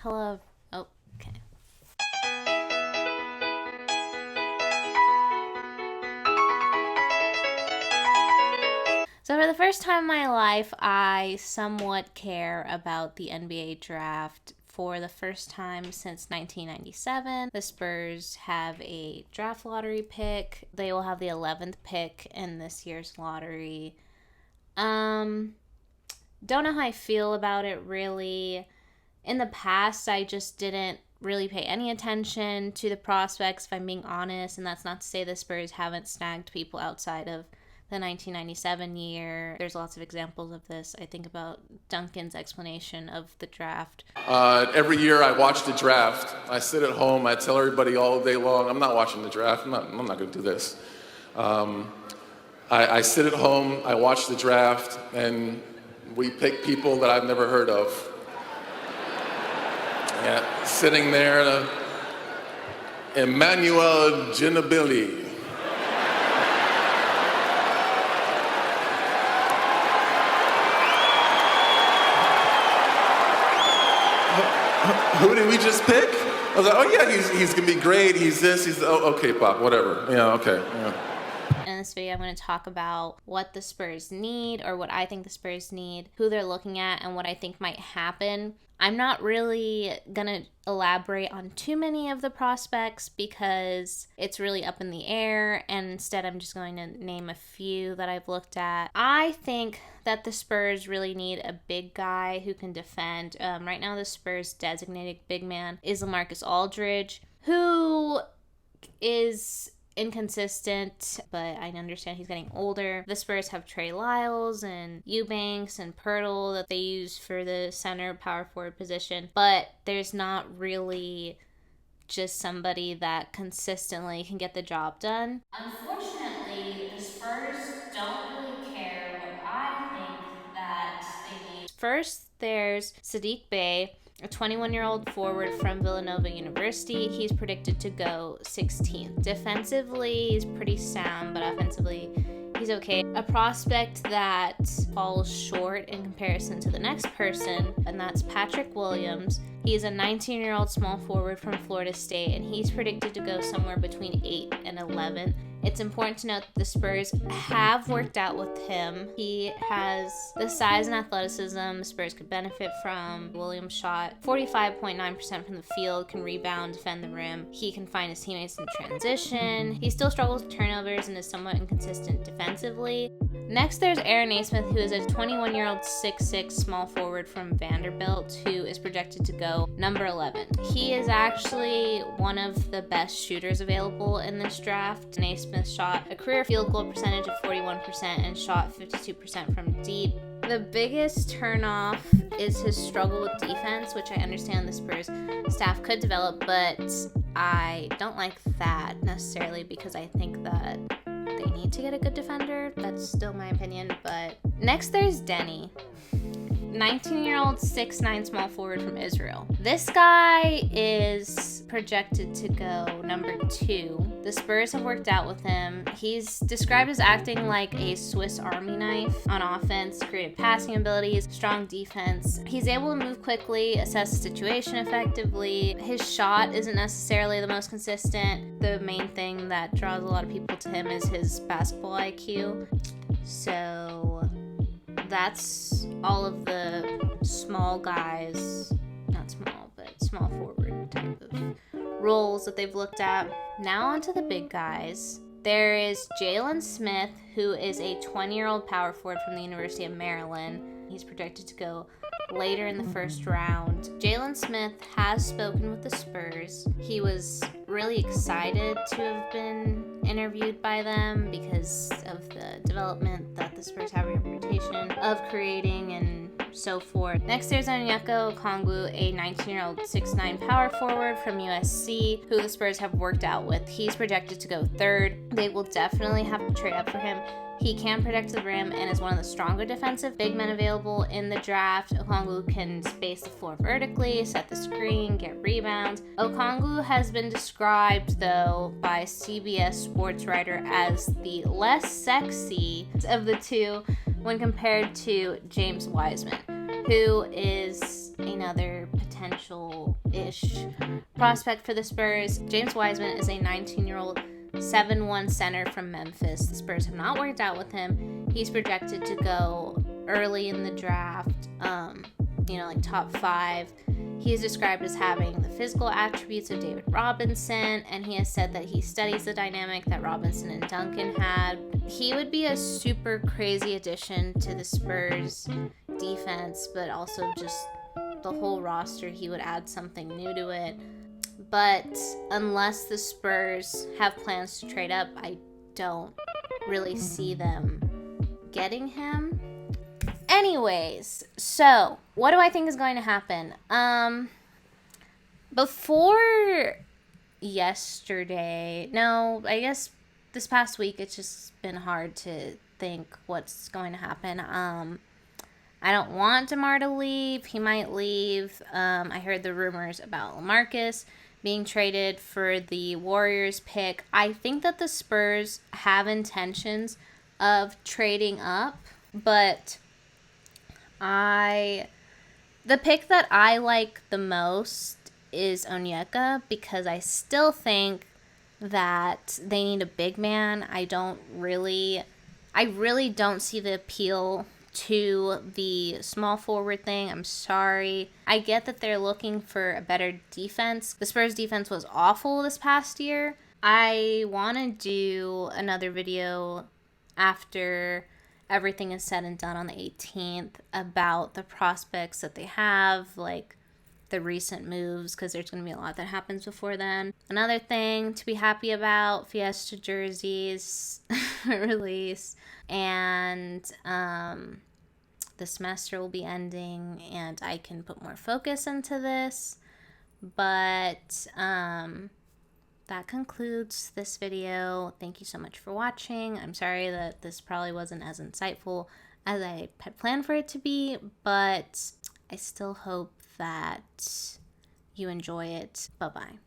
Hello. Oh, okay. So for the first time in my life, I somewhat care about the NBA draft. For the first time since 1997, the Spurs have a draft lottery pick. They will have the 11th pick in this year's lottery. Don't know how I feel about it really. In the past, I just didn't really pay any attention to the prospects, if I'm being honest, and that's not to say the Spurs haven't snagged people outside of the 1997 year. There's lots of examples of this. I think about Duncan's explanation of the draft. Every year I watch the draft. I sit at home, I tell everybody all day long, I'm not watching the draft, I'm not going to do this. I sit at home, I watch the draft, and we pick people that I've never heard of. Yeah, sitting there, Emmanuel Ginobili. Who did we just pick? I was like, oh yeah, he's gonna be great. He's this. He's okay, Pop. Whatever. Yeah, okay. Yeah. In this video, I'm going to talk about what the Spurs need, or what I think the Spurs need, who they're looking at, and what I think might happen. I'm not really going to elaborate on too many of the prospects because it's really up in the air, and instead I'm just going to name a few that I've looked at. I think that the Spurs really need a big guy who can defend. Right now, the Spurs' designated big man is LaMarcus Aldridge, who is inconsistent, but I understand he's getting older. The Spurs have Trey Lyles and Eubanks and Pirtle that they use for the center power forward position, but there's not really just somebody that consistently can get the job done. Unfortunately, the Spurs don't really care what I think that they need. First, there's Saddiq Bey, a 21-year-old forward from Villanova University. He's predicted to go 16th. Defensively, he's pretty sound, but offensively, he's okay. A prospect that falls short in comparison to the next person, and that's Patrick Williams. He's a 19-year-old small forward from Florida State, and he's predicted to go somewhere between 8 and 11. It's important to note that the Spurs have worked out with him. He has the size and athleticism the Spurs could benefit from. Williams shot 45.9% from the field, can rebound, defend the rim. He can find his teammates in transition. He still struggles with turnovers and is somewhat inconsistent defensively. Next, there's Aaron Naismith, who is a 21-year-old 6'6" small forward from Vanderbilt, who is projected to go number 11. He is actually one of the best shooters available in this draft. Naismith shot a career field goal percentage of 41% and shot 52% from deep. The biggest turnoff is his struggle with defense, which I understand the Spurs staff could develop, but I don't like that necessarily because I think that they need to get a good defender. That's still my opinion, but next there's Denny. 19-year-old 6'9" small forward from Israel. This guy is projected to go number 2. The Spurs have worked out with him. He's described as acting like a Swiss Army knife on offense, creative passing abilities, strong defense. He's able to move quickly, assess the situation effectively. His shot isn't necessarily the most consistent. The main thing that draws a lot of people to him is his basketball IQ. So that's all of the small guys, not small, but small forward type of roles that they've looked at. Now onto the big guys. There is Jalen Smith, who is a 20-year-old power forward from the University of Maryland. He's projected to go later in the first round. Jalen Smith has spoken with the Spurs. He was really excited to have been interviewed by them because of the development that the Spurs have a reputation of creating and so forth. Next, there's Onyeka Okongwu, a 19-year-old 6'9" power forward from USC, who the Spurs have worked out with. He's projected to go 3rd. They will definitely have to trade up for him. He can protect the rim and is one of the stronger defensive big men available in the draft. Okongwu can space the floor vertically, set the screen, get rebounds. Okongwu has been described, though, by CBS sports writer as the less sexy of the two when compared to James Wiseman, who is another potential potential-ish prospect for the Spurs. James Wiseman is a 19-year-old 7'1" center from Memphis. The Spurs have not worked out with him. He's projected to go early in the draft, like top 5. He is described as having the physical attributes of David Robinson, and he has said that he studies the dynamic that Robinson and Duncan had. He would be a super crazy addition to the Spurs defense, but also just the whole roster. He would add something new to it. But unless the Spurs have plans to trade up, I don't really see them getting him. Anyways, so what do I think is going to happen? Before yesterday, no, I guess this past week, it's just been hard to think what's going to happen. I don't want DeMar to leave. He might leave. I heard the rumors about LaMarcus being traded for the Warriors pick. I think that the Spurs have intentions of trading up, but the pick that I like the most is Onyeka, because I still think that they need a big man. I really don't see the appeal to the small forward thing. I'm sorry. I get that they're looking for a better defense. The Spurs defense was awful this past year. I want to do another video after everything is said and done on the 18th about the prospects that they have, like the recent moves, because there's going to be a lot that happens before then. Another thing to be happy about, Fiesta jerseys release, and the semester will be ending and I can put more focus into this. But that concludes this video. Thank you so much for watching. I'm sorry that this probably wasn't as insightful as I had planned for it to be, but I still hope that you enjoy it. Bye-bye.